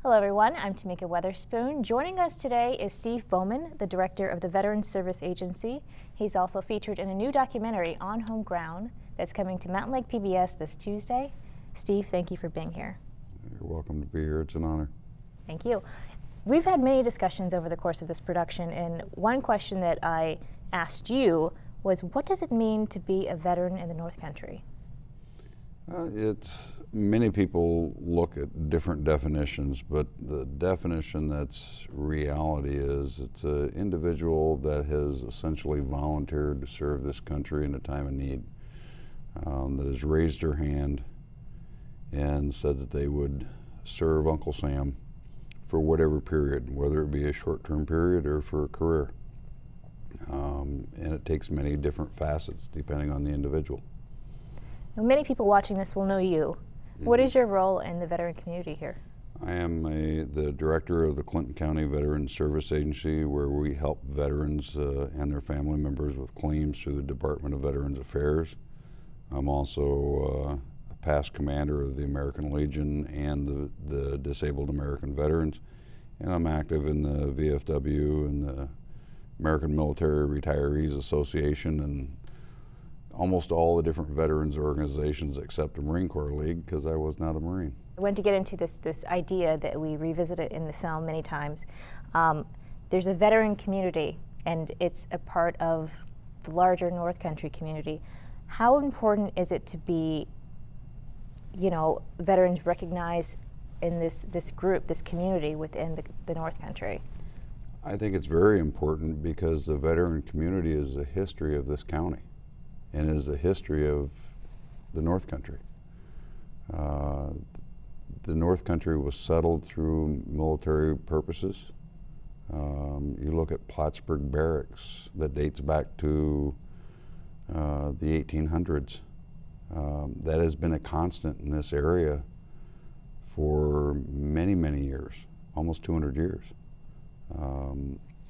Hello everyone, I'm Tamika Weatherspoon. Joining us today is Steve Bowman, the director of the Veterans Service Agency. He's also featured in a new documentary, On Home Ground, that's coming to Mountain Lake PBS this Tuesday. Steve, thank you for being here. You're welcome to be here. It's an honor. Thank you. We've had many discussions over the course of this production, and one question that I asked you was, what does it mean to be a veteran in the North Country? Many people look at different definitions, but the definition that's reality is it's an individual that has essentially volunteered to serve this country in a time of need, that has raised their hand and said that they would serve Uncle Sam for whatever period, whether it be a short-term period or for a career. And it takes many different facets depending on the individual. Now, many people watching this will know you. What is your role in the veteran community here? I am the director of the Clinton County Veterans Service Agency, where we help veterans and their family members with claims through the Department of Veterans Affairs. I'm also a past commander of the American Legion and the Disabled American Veterans, and I'm active in the VFW and the American Military Retirees Association and almost all the different veterans organizations except the Marine Corps League, because I was not a Marine. I want to get into this idea that we revisited in the film many times. There's a veteran community, and it's a part of the larger North Country community. How important is it to be, veterans recognized in this group, this community within the North Country? I think it's very important because the veteran community is a history of this county and is a history of the North Country. The North Country was settled through military purposes. You look at Plattsburgh Barracks that dates back to the 1800s. That has been a constant in this area for many, many years, almost 200 years.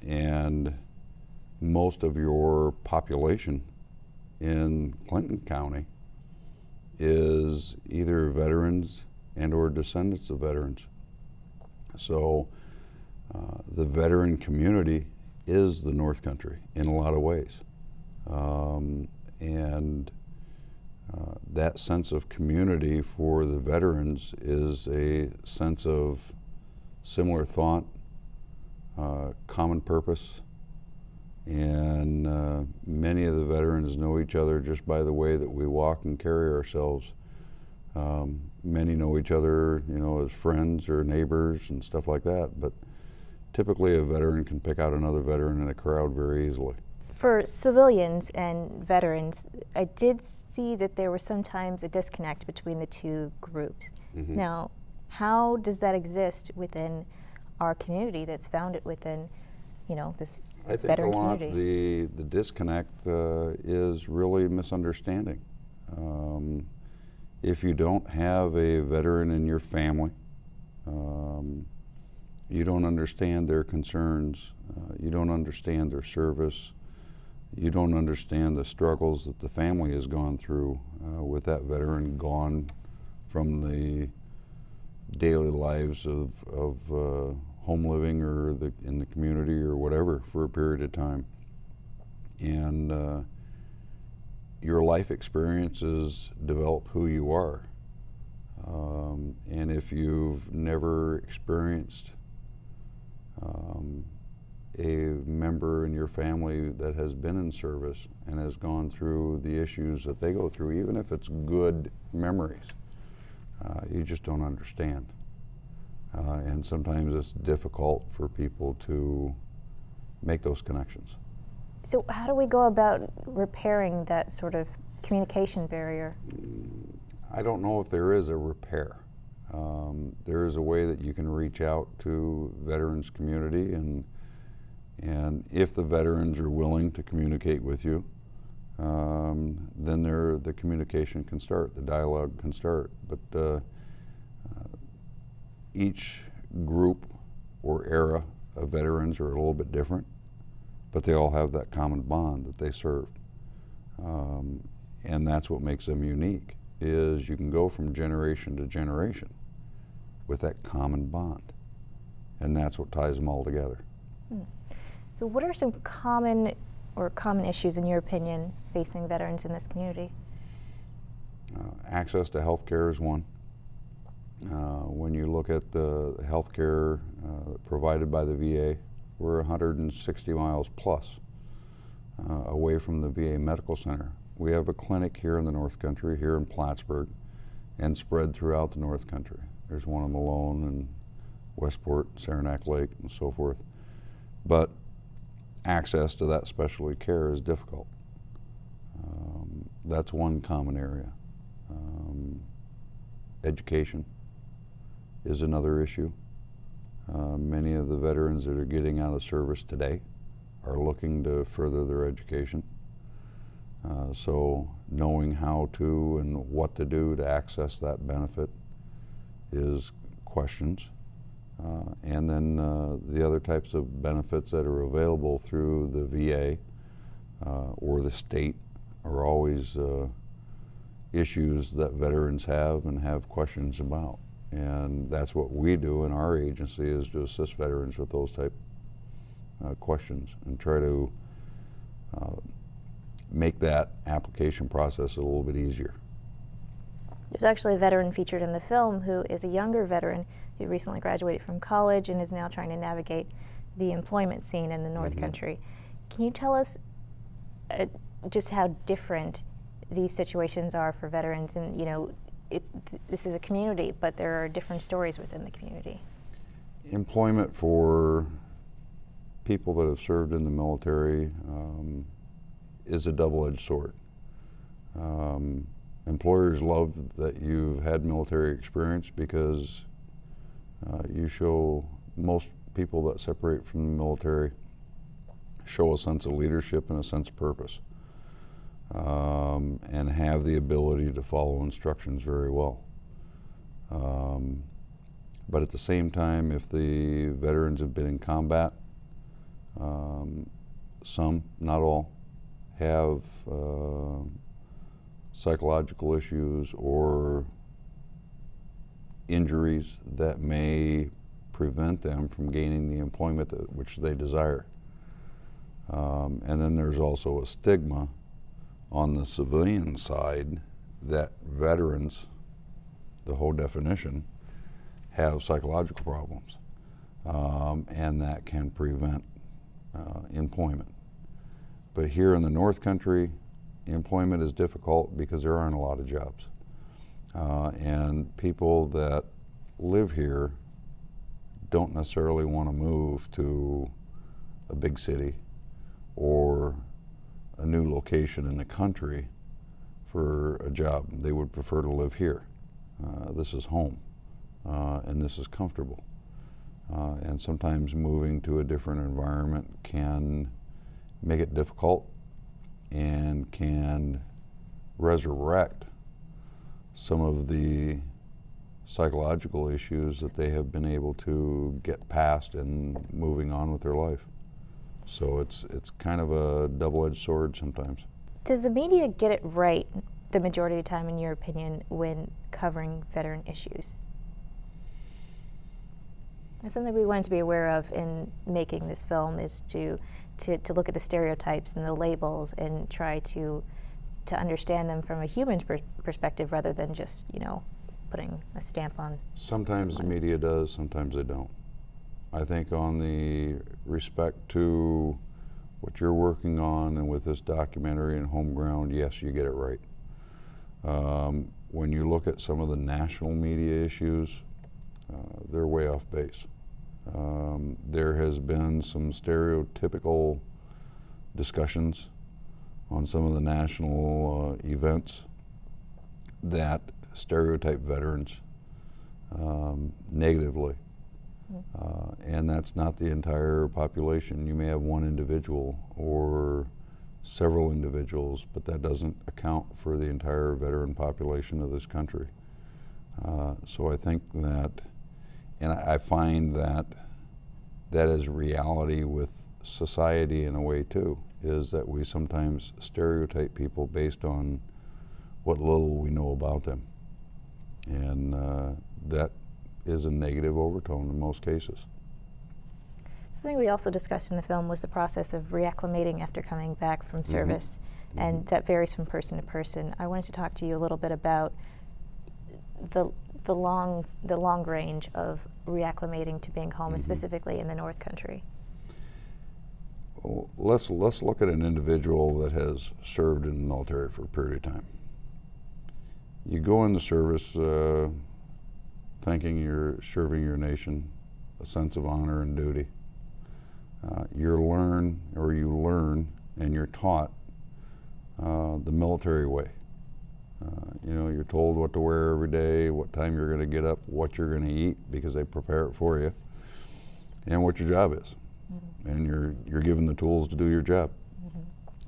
And most of your population in Clinton County is either veterans and or descendants of veterans. So the veteran community is the North Country in a lot of ways. That sense of community for the veterans is a sense of similar thought, common purpose, and many of the veterans know each other just by the way that we walk and carry ourselves. Many know each other, as friends or neighbors and stuff like that, but typically a veteran can pick out another veteran in a crowd very easily. For civilians and veterans, I did see that there was sometimes a disconnect between the two groups. Mm-hmm. Now, how does that exist within our community that's founded within, this veteran community? I think the disconnect is really misunderstanding. If you don't have a veteran in your family, you don't understand their concerns, you don't understand their service, you don't understand the struggles that the family has gone through with that veteran gone from the daily lives of home living or in the community or whatever for a period of time. And your life experiences develop who you are. And if you've never experienced a member in your family that has been in service and has gone through the issues that they go through, even if it's good memories, you just don't understand. And sometimes it's difficult for people to make those connections. So how do we go about repairing that sort of communication barrier? I don't know if there is a repair. There is a way that you can reach out to veterans community, and if the veterans are willing to communicate with you, then the communication can start, the dialogue can start. But each group or era of veterans are a little bit different, but they all have that common bond that they serve. And that's what makes them unique, is you can go from generation to generation with that common bond. and that's what ties them all together. So what are some common issues, in your opinion, facing veterans in this community? Access to health care is one. When you look at the health care provided by the VA, we're 160 miles plus away from the VA Medical Center. We have a clinic here in the North Country, here in Plattsburgh, and spread throughout the North Country. There's one in Malone and Westport, Saranac Lake, and so forth. But access to that specialty care is difficult. That's one common area. Education is another issue. Many of the veterans that are getting out of service today are looking to further their education. So knowing how to and what to do to access that benefit is questions. And then the other types of benefits that are available through the VA or the state are always issues that veterans have and have questions about. And that's what we do in our agency, is to assist veterans with those type questions and try to make that application process a little bit easier. There's actually a veteran featured in the film who is a younger veteran who recently graduated from college and is now trying to navigate the employment scene in the North Country. Can you tell us just how different these situations are for veterans? And this is a community, but there are different stories within the community. Employment for people that have served in the military is a double-edged sword. Employers love that you've had military experience because you show, most people that separate from the military show a sense of leadership and a sense of purpose, and have the ability to follow instructions very well. But at the same time, if the veterans have been in combat, some, not all, have psychological issues or injuries that may prevent them from gaining the employment which they desire. And then there's also a stigma on the civilian side that veterans, the whole definition, have psychological problems, and that can prevent employment. But here in the North Country, employment is difficult because there aren't a lot of jobs. And people that live here don't necessarily want to move to a big city or a new location in the country for a job. They would prefer to live here. This is home, and this is comfortable. And sometimes moving to a different environment can make it difficult and can resurrect some of the psychological issues that they have been able to get past and moving on with their life. So it's kind of a double-edged sword sometimes. Does the media get it right the majority of the time, in your opinion, when covering veteran issues? That's something we wanted to be aware of in making this film, is to look at the stereotypes and the labels and try to understand them from a human perspective rather than just, putting a stamp on Sometimes someone. the media does, sometimes they don't. I think on the respect to what you're working on and with this documentary and Home Ground, yes, you get it right. When you look at some of the national media issues, they're way off base. There has been some stereotypical discussions on some of the national events that stereotype veterans negatively. And that's not the entire population. You may have one individual or several individuals, but that doesn't account for the entire veteran population of this country. So I think that, and I find that that is reality with society in a way too, is that we sometimes stereotype people based on what little we know about them. And that is a negative overtone in most cases. Something we also discussed in the film was the process of reacclimating after coming back from service, and that varies from person to person. I wanted to talk to you a little bit about the long range of reacclimating to being home, specifically in the North Country. Well, let's look at an individual that has served in the military for a period of time. You go into service thinking you're serving your nation, a sense of honor and duty. You learn and you're taught the military way. You're told what to wear every day, what time you're going to get up, what you're going to eat, because they prepare it for you, and what your job is. And you're given the tools to do your job,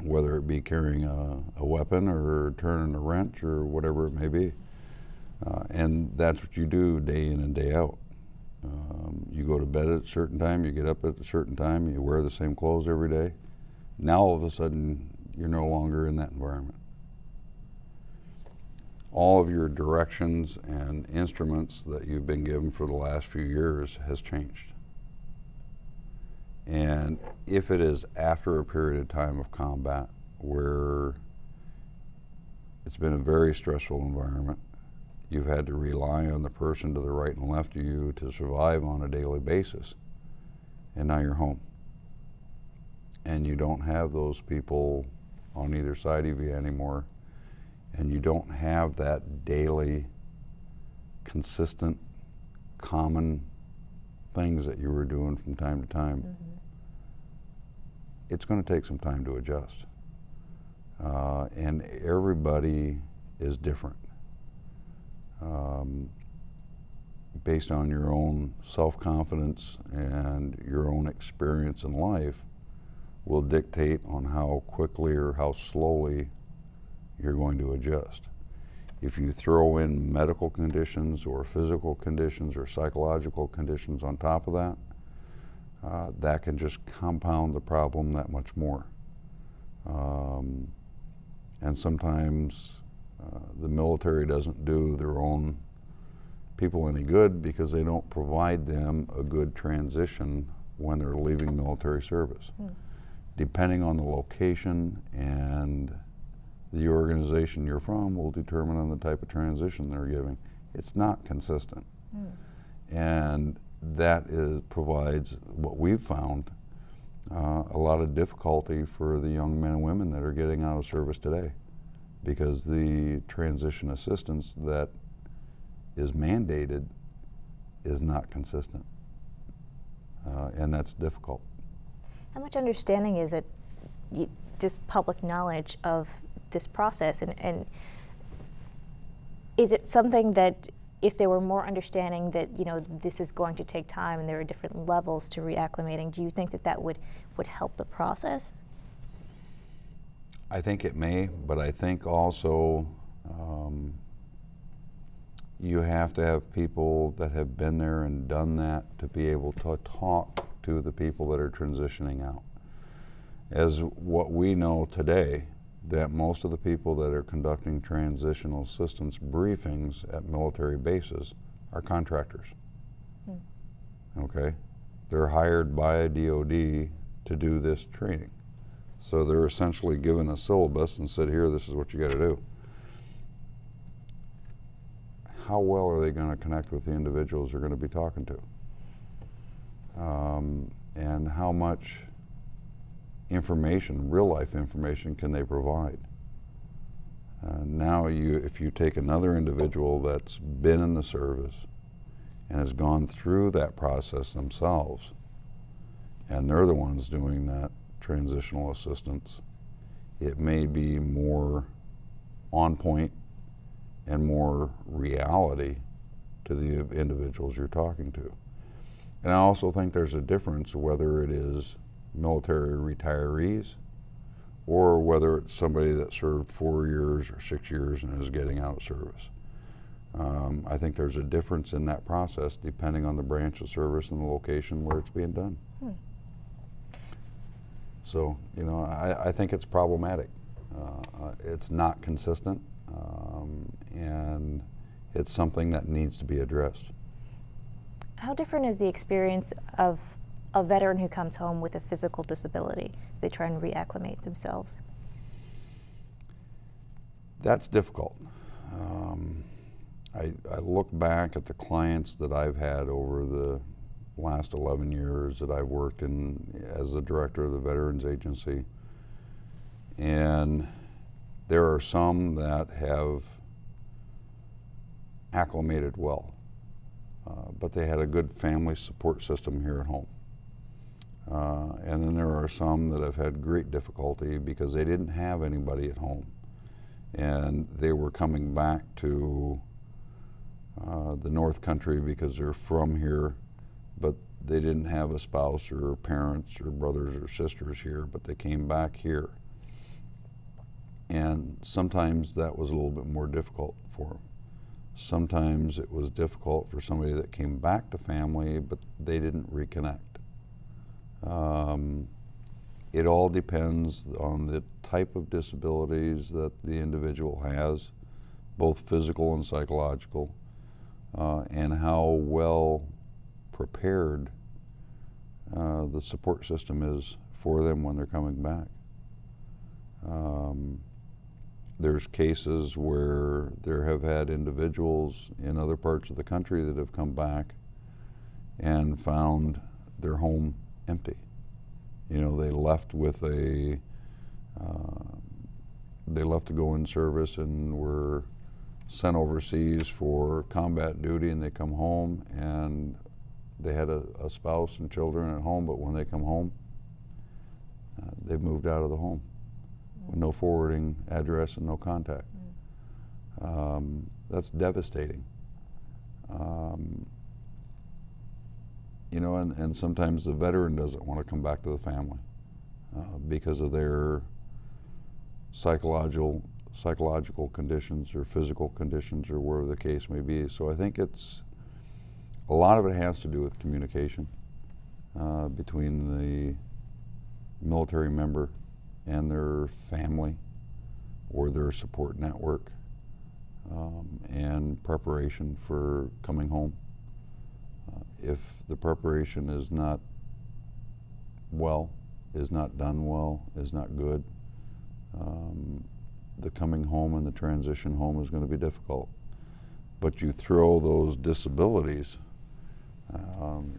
whether it be carrying a weapon or turning a wrench or whatever it may be. And that's what you do day in and day out. You go to bed at a certain time, you get up at a certain time, you wear the same clothes every day. Now all of a sudden, you're no longer in that environment. All of your directions and instruments that you've been given for the last few years has changed. And if it is after a period of time of combat where it's been a very stressful environment, you've had to rely on the person to the right and left of you to survive on a daily basis, and now you're home. And you don't have those people on either side of you anymore, and you don't have that daily, consistent, common things that you were doing from time to time. It's going to take some time to adjust. And everybody is different. Based on your own self-confidence and your own experience in life will dictate on how quickly or how slowly you're going to adjust. If you throw in medical conditions or physical conditions or psychological conditions on top of that, that can just compound the problem that much more. And sometimes the military doesn't do their own people any good because they don't provide them a good transition when they're leaving military service. Depending on the location and the organization you're from will determine on the type of transition they're giving. It's not consistent. And that provides what we've found a lot of difficulty for the young men and women that are getting out of service today, because the transition assistance that is mandated is not consistent, and that's difficult. How much understanding is it, just public knowledge of this process, and is it something that if there were more understanding that this is going to take time and there are different levels to reacclimating, do you think that would help the process? I think it may, but I think also you have to have people that have been there and done that to be able to talk to the people that are transitioning out. As what we know today, that most of the people that are conducting transitional assistance briefings at military bases are contractors. Okay? They're hired by a DOD to do this training. So they're essentially given a syllabus and said, here, this is what you got to do. How well are they going to connect with the individuals they're going to be talking to? And how much information, real life information, can they provide? Now if you take another individual that's been in the service and has gone through that process themselves, and they're the ones doing that transitional assistance, it may be more on point and more reality to the individuals you're talking to. And I also think there's a difference whether it is military retirees or whether it's somebody that served 4 years or 6 years and is getting out of service. I think there's a difference in that process depending on the branch of service and the location where it's being done. So, I think it's problematic. It's not consistent, and it's something that needs to be addressed. How different is the experience of a veteran who comes home with a physical disability as they try and reacclimate themselves? That's difficult. I look back at the clients that I've had over the last 11 years that I've worked in as the director of the Veterans Agency, and there are some that have acclimated well, but they had a good family support system here at home. And then there are some that have had great difficulty because they didn't have anybody at home, and they were coming back to the North Country because they're from here, but they didn't have a spouse or parents or brothers or sisters here, but they came back here. And sometimes that was a little bit more difficult for them. Sometimes it was difficult for somebody that came back to family, but they didn't reconnect. It all depends on the type of disabilities that the individual has, both physical and psychological, and how well prepared the support system is for them when they're coming back. There's cases where there have had individuals in other parts of the country that have come back and found their home empty. You know, they left with they left to go in service and were sent overseas for combat duty, and they come home and they had a spouse and children at home, but when they come home, they've moved out of the home with no forwarding address and no contact. That's devastating. You know, and sometimes the veteran doesn't want to come back to the family because of their psychological conditions or physical conditions or whatever the case may be. So I think a lot of it has to do with communication between the military member and their family or their support network, and preparation for coming home. If the preparation is not well, is not done well, is not good, the coming home and the transition home is going to be difficult. But you throw those disabilities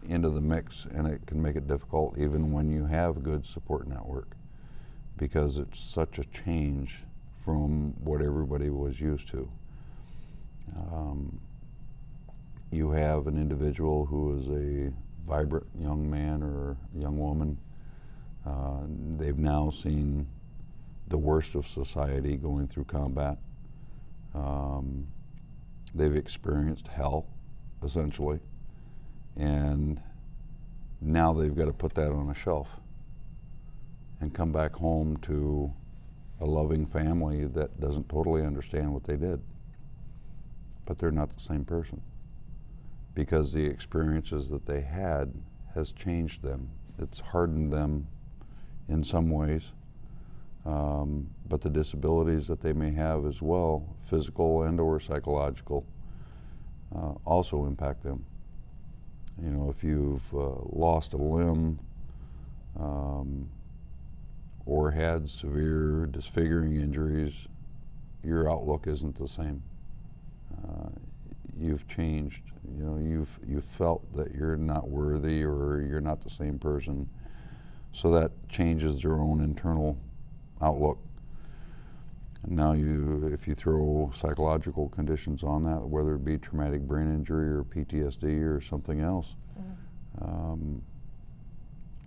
into the mix, and it can make it difficult even when you have a good support network, because it's such a change from what everybody was used to. You have an individual who is a vibrant young man or young woman. They've now seen the worst of society going through combat. They've experienced hell, essentially, and now they've got to put that on a shelf and come back home to a loving family that doesn't totally understand what they did. But they're not the same person, because the experiences that they had has changed them. It's hardened them in some ways, but the disabilities that they may have as well, physical and or psychological, also impact them. You know, if you've lost a limb or had severe disfiguring injuries, your outlook isn't the same. You've changed. You know, you've felt that you're not worthy or you're not the same person. So that changes your own internal outlook. And now if you throw psychological conditions on that, whether it be traumatic brain injury or PTSD or something else,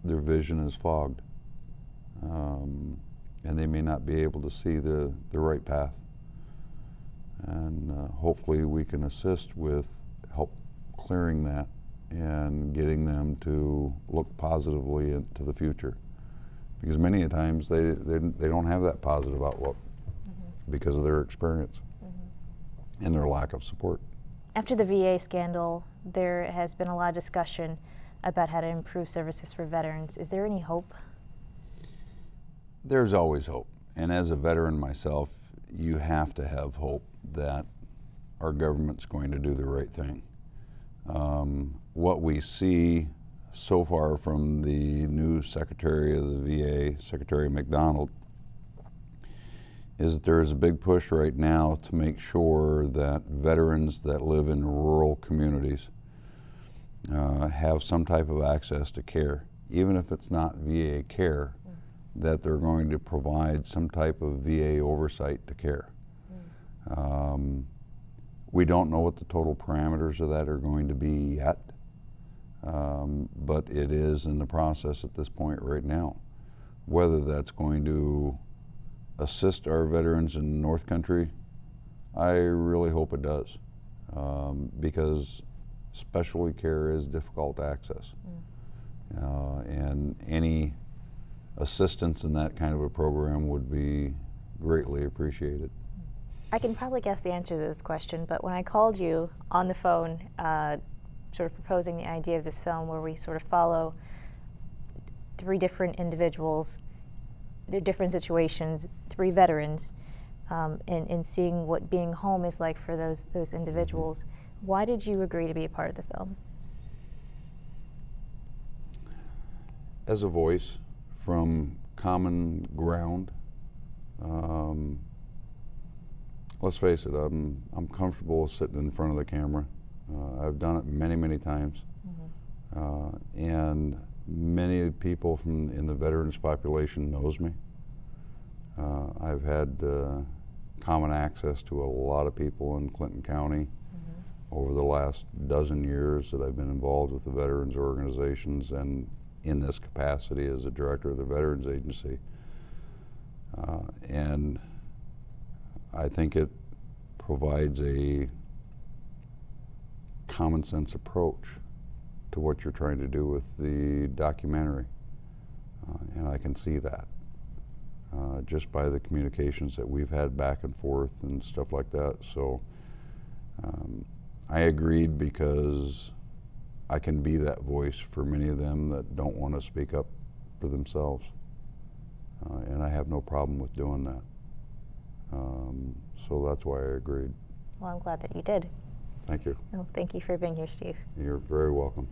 their vision is fogged. And they may not be able to see the right path. And hopefully we can assist with help clearing that and getting them to look positively into the future, because many a times they don't have that positive outlook because of their experience and their lack of support. After the VA scandal, there has been a lot of discussion about how to improve services for veterans. Is there any hope? There's always hope, and as a veteran myself, you have to have hope that our government's going to do the right thing. What we see so far from the new Secretary of the VA, Secretary McDonald, is that there is a big push right now to make sure that veterans that live in rural communities have some type of access to care, even if it's not VA care, that they're going to provide some type of VA oversight to care. We don't know what the total parameters of that are going to be yet, but it is in the process at this point right now. Whether that's going to assist our veterans in North Country, I really hope it does, because specialty care is difficult to access. And any assistance in that kind of a program would be greatly appreciated. I can probably guess the answer to this question, but when I called you on the phone, sort of proposing the idea of this film where we sort of follow 3 different individuals, their different situations, 3 veterans, and seeing what being home is like for those individuals, why did you agree to be a part of the film? As a voice from common ground. Let's face it, I'm comfortable sitting in front of the camera. I've done it many, many times. And many people in the veterans population knows me. I've had common access to a lot of people in Clinton County over the last dozen years that I've been involved with the veterans organizations and in this capacity as the director of the Veterans Agency. And I think it provides a common sense approach to what you're trying to do with the documentary. And I can see that just by the communications that we've had back and forth and stuff like that. So I agreed because I can be that voice for many of them that don't want to speak up for themselves. And I have no problem with doing that. So that's why I agreed. Well, I'm glad that you did. Thank you. Well, thank you for being here, Steve. You're very welcome.